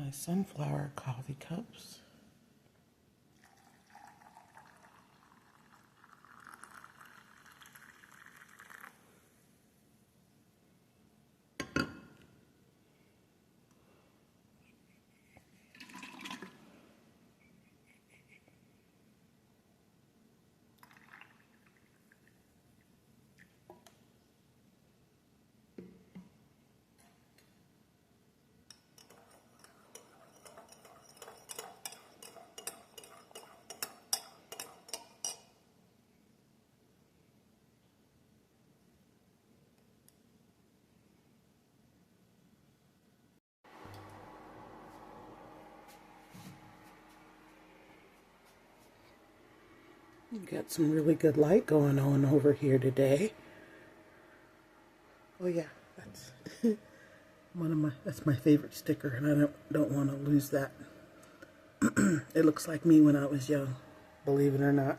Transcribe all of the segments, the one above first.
My sunflower coffee cups. Got some really good light going on over here today. Oh yeah, that's that's my favorite sticker, and I don't want to lose that. It looks like me when I was young, believe it or not.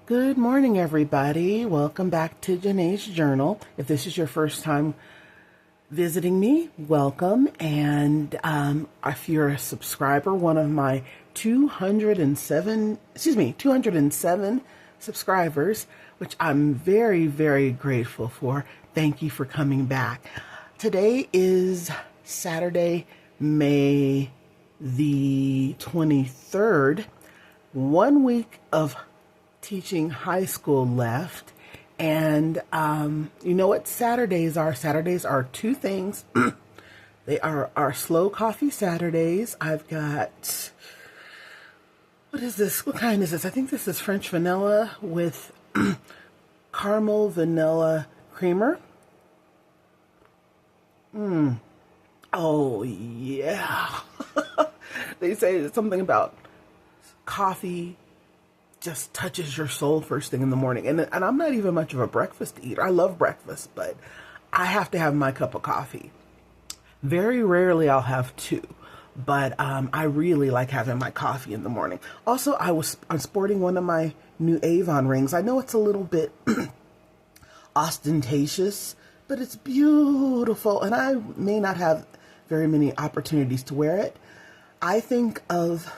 Good morning, everybody. Welcome back to Janae's Journal. If this is your first time visiting me, welcome. And if you're a subscriber, one of my 207 subscribers, which I'm very, very grateful for. Thank you for coming back. Today is Saturday, May the 23rd. 1 week of teaching high school left. And you know what Saturdays are? Saturdays are two things. They are our slow coffee Saturdays. I've got, what is this? What kind is this? I think this is French vanilla with caramel vanilla creamer. Oh, yeah. They say something about coffee just touches your soul first thing in the morning. And I'm not even much of a breakfast eater. I love breakfast, but I have to have my cup of coffee. Very rarely I'll have two, but I really like having my coffee in the morning. Also, I'm sporting one of my new Avon rings. I know it's a little bit ostentatious, but it's beautiful, and I may not have very many opportunities to wear it. I think of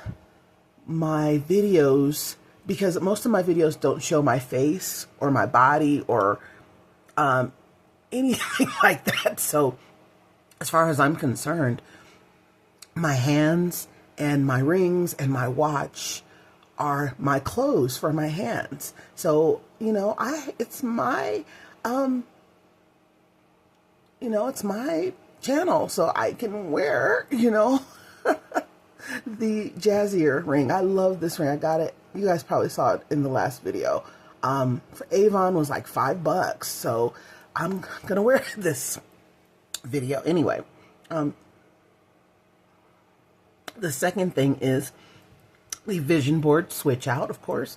my videos, because most of my videos don't show my face or my body or anything like that. So as far as I'm concerned, my hands and my rings and my watch are my clothes for my hands. So, it's my, it's my channel, so I can wear, the jazzier ring. I love this ring. I got it. You guys probably saw it in the last video. For Avon was like $5, so I'm gonna wear this video anyway. The second thing is the vision board switch out. Of course,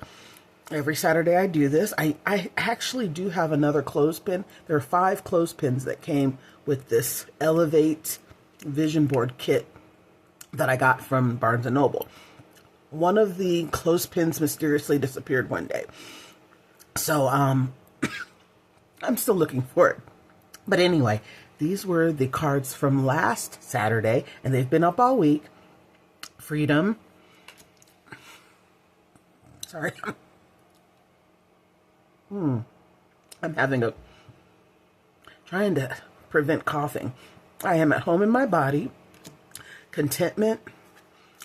every Saturday I do this. I actually do have another clothespin. There are 5 clothespins that came with this Elevate vision board kit that I got from Barnes & Noble. One of the clothespins mysteriously disappeared one day. So, I'm still looking for it. But anyway, these were the cards from last Saturday, and they've been up all week. Freedom. Sorry. I'm trying to prevent coughing. I am at home in my body. Contentment,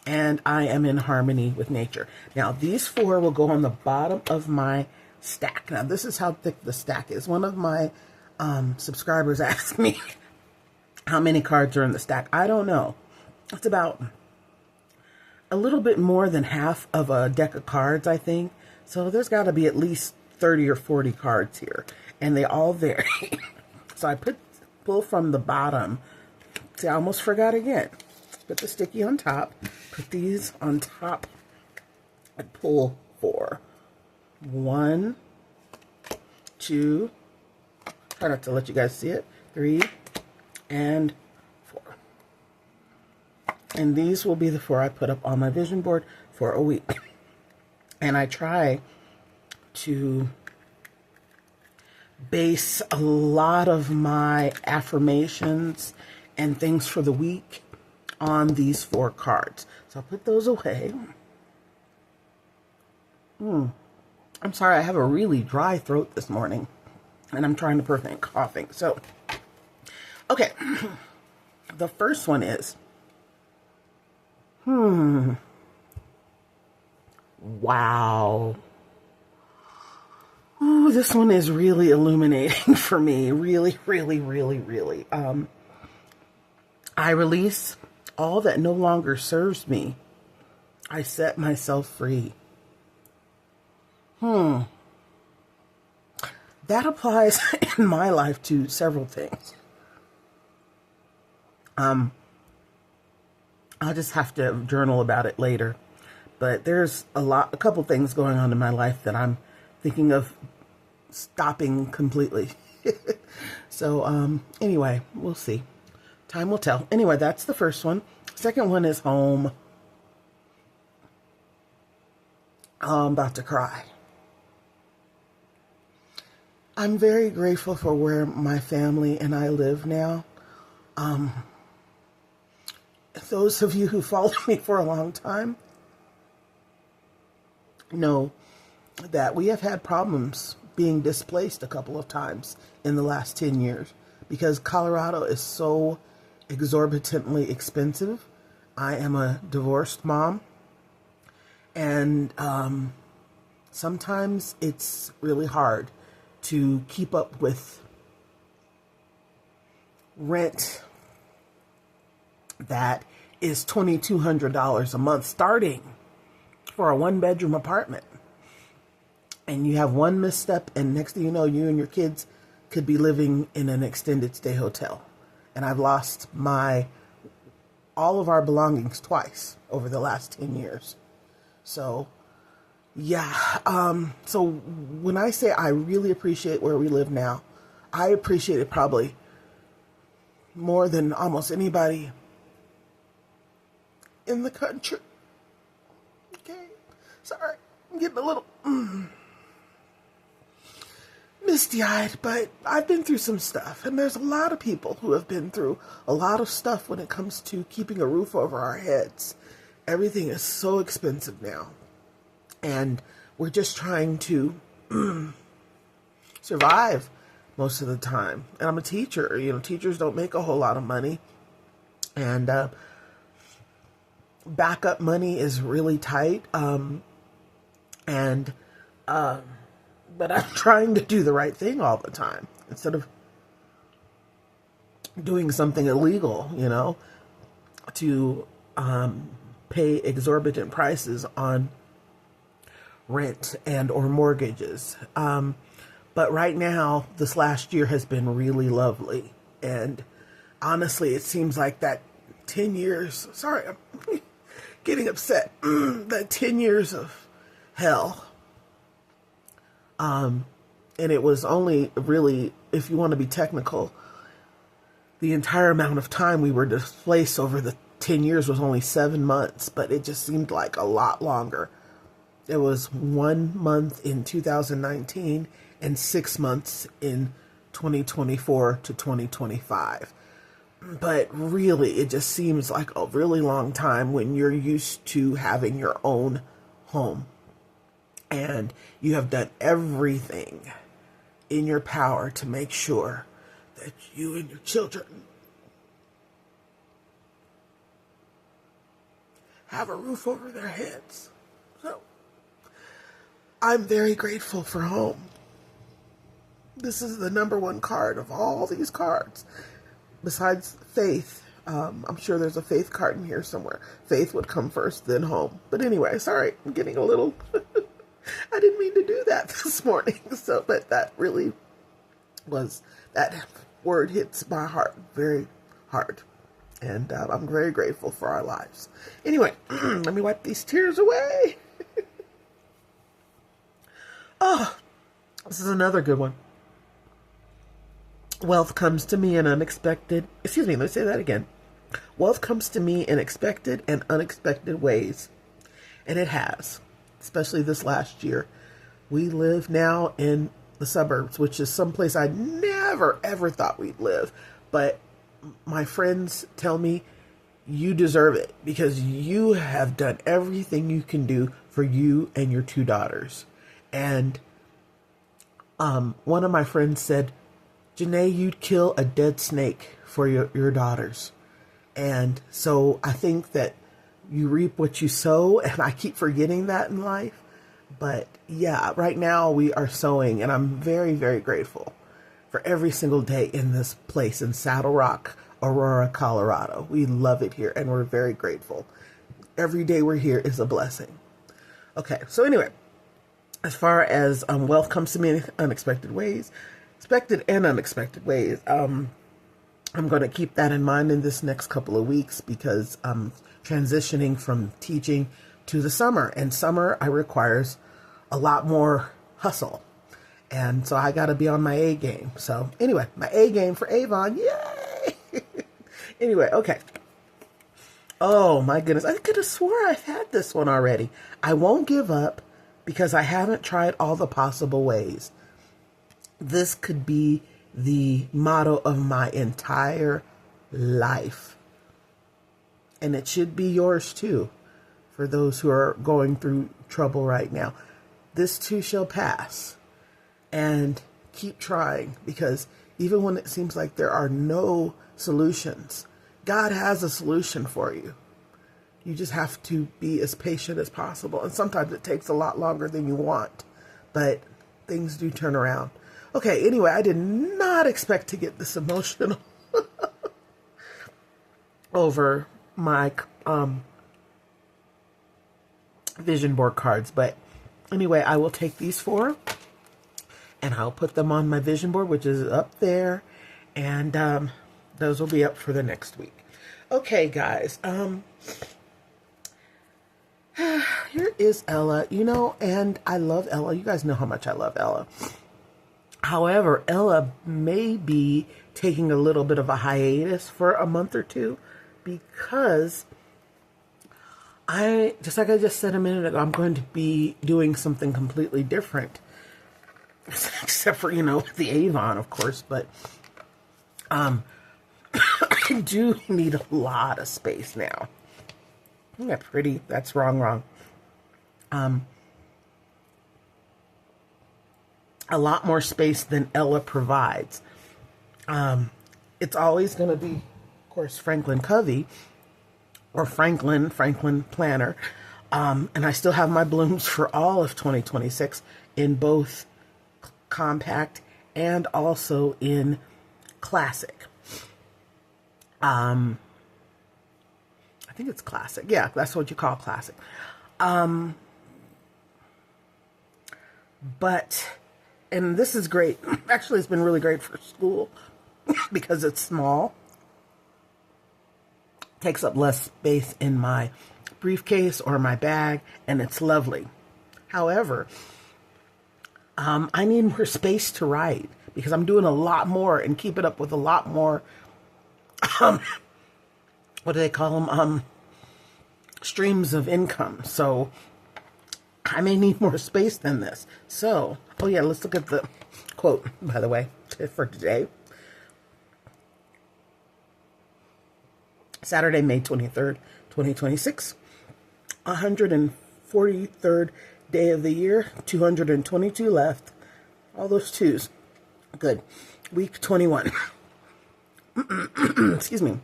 and I am in harmony with nature. Now, these 4 will go on the bottom of my stack. Now, this is how thick the stack is. One of my subscribers asked me how many cards are in the stack. I don't know. It's about a little bit more than half of a deck of cards, I think. So there's got to be at least 30 or 40 cards here, and they all vary. So I pull from the bottom. See, I almost forgot again. Put the sticky on top, put these on top, and pull 4. 1, 2, try not to let you guys see it, 3, and 4. And these will be the 4 I put up on my vision board for a week. And I try to base a lot of my affirmations and things for the week on these 4 cards. So I'll put those away. I'm sorry, I have a really dry throat this morning, and I'm trying to prevent coughing. So, okay, the first one is, wow. Ooh, this one is really illuminating for me. Really, really, really, really. I release all that no longer serves me. I set myself free. That applies in my life to several things. I'll just have to journal about it later. But there's a couple things going on in my life that I'm thinking of stopping completely. So, anyway, we'll see. Time will tell. Anyway, that's the first one. Second one is home. Oh, I'm about to cry. I'm very grateful for where my family and I live now. Those of you who followed me for a long time know that we have had problems being displaced a couple of times in the last 10 years because Colorado is so exorbitantly expensive. I am a divorced mom, and sometimes it's really hard to keep up with rent that is $2,200 a month starting for a 1-bedroom apartment. And you have one misstep, and next thing you know, you and your kids could be living in an extended stay hotel. And I've lost all of our belongings twice over the last 10 years. So, yeah. So when I say I really appreciate where we live now, I appreciate it probably more than almost anybody in the country. Okay. Sorry. I'm getting a little misty-eyed, but I've been through some stuff, and there's a lot of people who have been through a lot of stuff when it comes to keeping a roof over our heads. Everything is so expensive now, and we're just trying to survive most of the time. And I'm a teacher. Teachers don't make a whole lot of money, and backup money is really tight. But I'm trying to do the right thing all the time instead of doing something illegal, to pay exorbitant prices on rent and or mortgages. But right now, this last year has been really lovely. And honestly, it seems like that 10 years, sorry, I'm getting upset, that 10 years of hell. And it was only really, if you want to be technical, the entire amount of time we were displaced over the 10 years was only 7 months, but it just seemed like a lot longer. It was 1 month in 2019 and 6 months in 2024 to 2025. But really, it just seems like a really long time when you're used to having your own home. And you have done everything in your power to make sure that you and your children have a roof over their heads. So, I'm very grateful for home. This is the number one card of all these cards. Besides faith, I'm sure there's a faith card in here somewhere. Faith would come first, then home. But anyway, sorry, I'm getting a little... I didn't mean to do that this morning. But that really was, that word hits my heart very hard. And I'm very grateful for our lives. Anyway, let me wipe these tears away. Oh, this is another good one. Wealth comes to me in unexpected, let me say that again. Wealth comes to me in expected and unexpected ways. And it has, especially this last year. We live now in the suburbs, which is someplace I never, ever thought we'd live. But my friends tell me, you deserve it because you have done everything you can do for you and your two daughters. And one of my friends said, Janae, you'd kill a dead snake for your daughters. And so I think that you reap what you sow, and I keep forgetting that in life. But yeah, right now we are sowing, and I'm very, very grateful for every single day in this place in Saddle Rock, Aurora, Colorado. We love it here, and we're very grateful. Every day we're here is a blessing. Okay, so anyway, as far as wealth comes to me in unexpected ways, expected and unexpected ways, I'm going to keep that in mind in this next couple of weeks because I'm transitioning from teaching to the summer, and summer requires a lot more hustle. And so I got to be on my A game. So anyway, my A game for Avon. Yay! Anyway, okay. Oh my goodness. I could have swore I've had this one already. I won't give up because I haven't tried all the possible ways. This could be the motto of my entire life. And it should be yours too, for those who are going through trouble right now. This too shall pass. And keep trying, because even when it seems like there are no solutions, God has a solution for you. You just have to be as patient as possible. And sometimes it takes a lot longer than you want, but things do turn around. Okay, anyway, I did not expect to get this emotional over my vision board cards. But anyway, I will take these 4 and I'll put them on my vision board, which is up there. And those will be up for the next week. Okay, guys. Here is Ella, and I love Ella. You guys know how much I love Ella. However, Ella may be taking a little bit of a hiatus for a month or two because just like I just said a minute ago, I'm going to be doing something completely different. Except for, the Avon, of course. But I do need a lot of space now. Isn't that pretty? That's wrong. A lot more space than Ella provides. It's always going to be, of course, Franklin Covey or Franklin Planner. And I still have my blooms for all of 2026 in both compact and also in classic. I think it's classic. Yeah, that's what you call classic. And this is great. Actually, it's been really great for school because it's small. Takes up less space in my briefcase or my bag, and it's lovely. However, I need more space to write because I'm doing a lot more and keeping up with a lot more, what do they call them? Streams of income. So I may need more space than this. So, oh yeah, let's look at the quote, by the way, for today. Saturday, May 23rd, 2026. 143rd day of the year. 222 left. All those twos. Good. Week 21. Excuse me.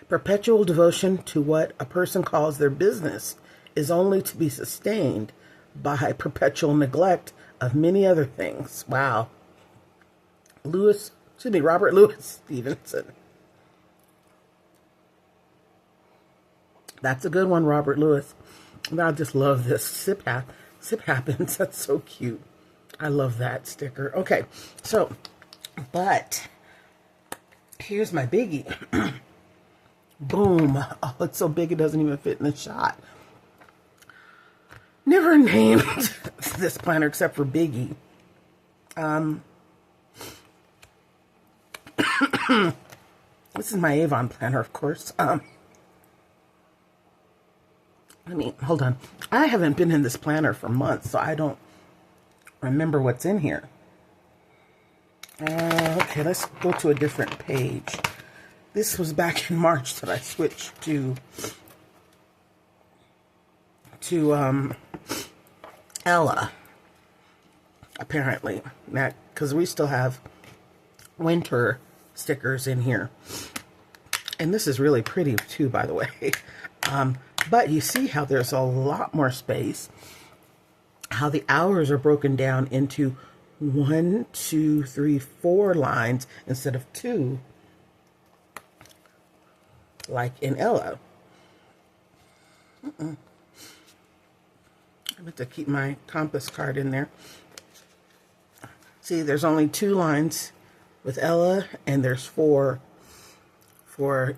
Perpetual devotion to what a person calls their business is only to be sustained by perpetual neglect of many other things. Wow. Robert Louis Stevenson. That's a good one, Robert Louis. I just love this. Sip happens. That's so cute. I love that sticker. Okay, so, but here's my biggie. Boom. Oh, it's so big it doesn't even fit in the shot. Never named this planner except for Biggie. This is my Avon planner, of course. Hold on. I haven't been in this planner for months, so I don't remember what's in here. Okay, let's go to a different page. This was back in March that I switched to Ella, apparently. That, because we still have winter stickers in here. And this is really pretty too, by the way. But you see how there's a lot more space. How the hours are broken down into 1, 2, 3, 4 lines instead of 2, like in Ella. I meant to keep my compass card in there. See, there's only 2 lines with Ella, and there's 4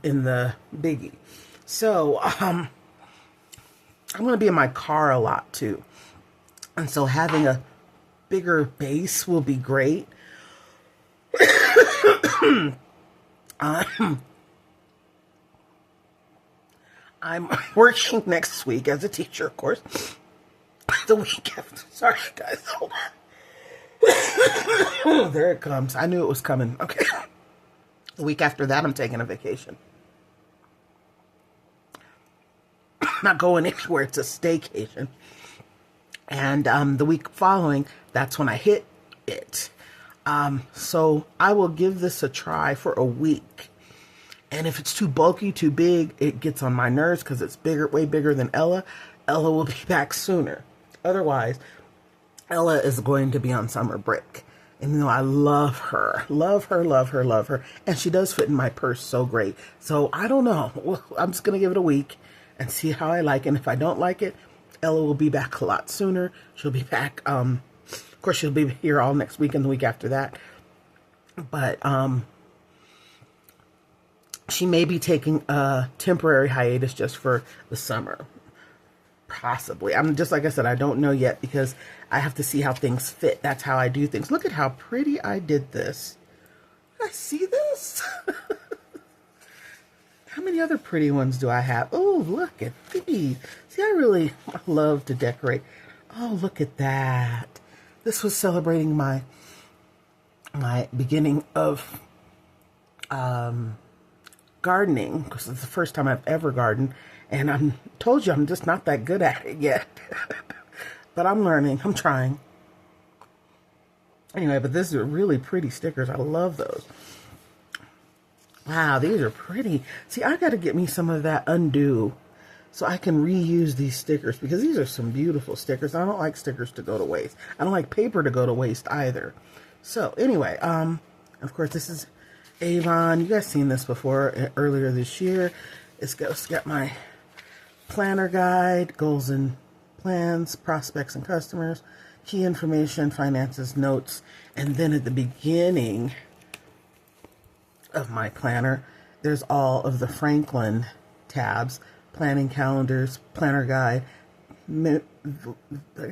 in the Biggie. So, I'm going to be in my car a lot too. And so having a bigger base will be great. I'm working next week as a teacher, of course. The week after. Sorry, guys. Hold on. There it comes. I knew it was coming. Okay. The week after that, I'm taking a vacation. Not going anywhere. It's a staycation. And the week following, that's when I hit it. So I will give this a try for a week. And if it's too bulky, too big, it gets on my nerves because it's bigger, way bigger than Ella. Ella will be back sooner. Otherwise, Ella is going to be on summer break. And you know, I love her. Love her, love her, love her. And she does fit in my purse so great. So I don't know. Well, I'm just going to give it a week and see how I like it. And if I don't like it, Ella will be back a lot sooner. She'll be back. Of course, she'll be here all next week and the week after that. But she may be taking a temporary hiatus just for the summer. Possibly. I'm just, like I said, I don't know yet because I have to see how things fit. That's how I do things. Look at how pretty I did this. I see this. How many other pretty ones do I have? Oh, look at these. See, I really love to decorate. Oh, look at that. This was celebrating my beginning of gardening, because it's the first time I've ever gardened, and I told you I'm just not that good at it yet. But I'm learning. I'm trying. Anyway, but these are really pretty stickers. I love those. Wow, these are pretty. See, I got to get me some of that undo so I can reuse these stickers, because these are some beautiful stickers. I don't like stickers to go to waste. I don't like paper to go to waste either. So anyway, of course, this is Avon. You guys seen this before earlier this year. It's got my planner guide, goals and plans, prospects and customers, key information, finances, notes, and then at the beginning of my planner, there's all of the Franklin tabs, planning calendars, planner guide, I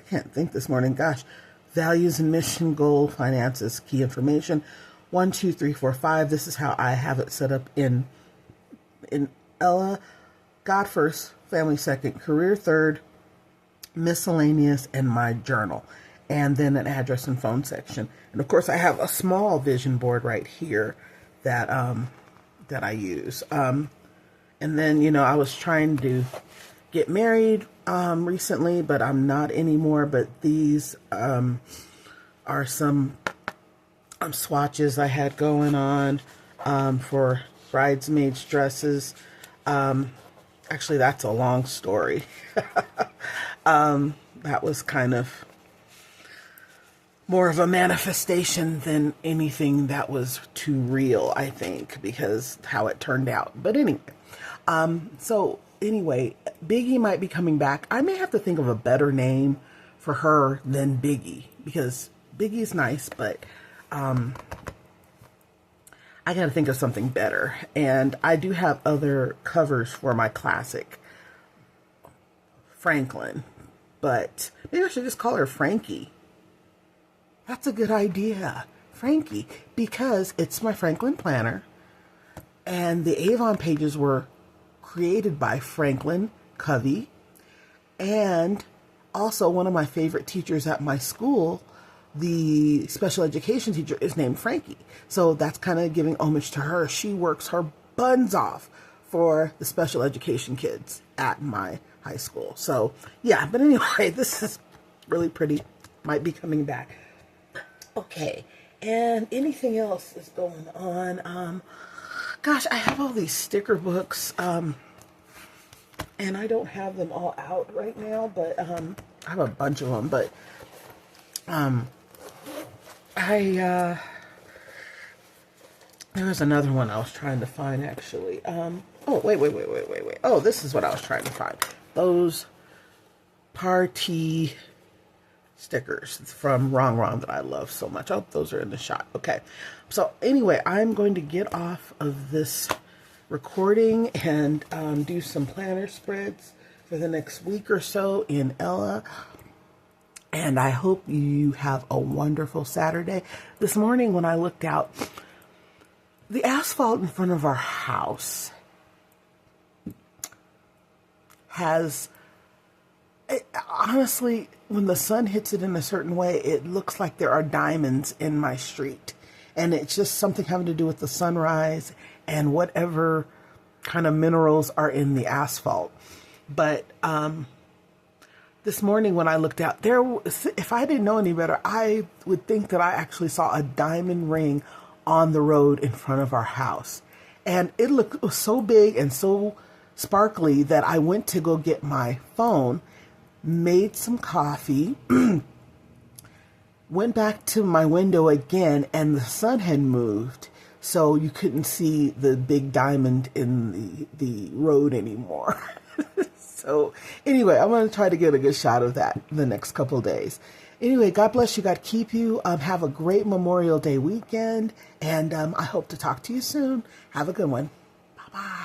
can't think this morning, gosh, values and mission, goal, finances, key information, 1, 2, 3, 4, 5. This is how I have it set up in Ella. God first, family second, career third, miscellaneous, and my journal. And then an address and phone section. And of course I have a small vision board right here that that I use. And then, you know, I was trying to get married recently, but I'm not anymore. But these are some swatches I had going on for bridesmaids dresses. Actually, that's a long story. That was kind of more of a manifestation than anything that was too real, I think, because how it turned out. But anyway, so anyway, Biggie might be coming back. I may have to think of a better name for her than Biggie, because Biggie's nice, but I got to think of something better. And I do have other covers for my classic Franklin, but maybe I should just call her Frankie. That's a good idea, Frankie, because it's my Franklin planner, and the Avon pages were created by Franklin Covey, and also one of my favorite teachers at my school the special education teacher is named Frankie. So that's kind of giving homage to her. She works her buns off for the special education kids at my high school. So yeah, but anyway, this is really pretty. Might be coming back. Okay, and anything else is going on? Gosh, I have all these sticker books, and I don't have them all out right now, but I have a bunch of them, but there was another one I was trying to find, actually. Oh, wait. Oh, this is what I was trying to find. Those party stickers from Wrong that I love so much. Oh, those are in the shot. Okay. So anyway, I'm going to get off of this recording and do some planner spreads for the next week or so in Ella. And I hope you have a wonderful Saturday. This morning when I looked out, the asphalt in front of our house has, honestly, when the sun hits it in a certain way, it looks like there are diamonds in my street. And it's just something having to do with the sunrise and whatever kind of minerals are in the asphalt. But this morning when I looked out, if I didn't know any better, I would think that I actually saw a diamond ring on the road in front of our house. And it was so big and so sparkly that I went to go get my phone, made some coffee, went back to my window again, and the sun had moved, so you couldn't see the big diamond in the road anymore. So anyway, I'm going to try to get a good shot of that the next couple of days. Anyway, God bless you. God keep you. Have a great Memorial Day weekend, and I hope to talk to you soon. Have a good one. Bye-bye.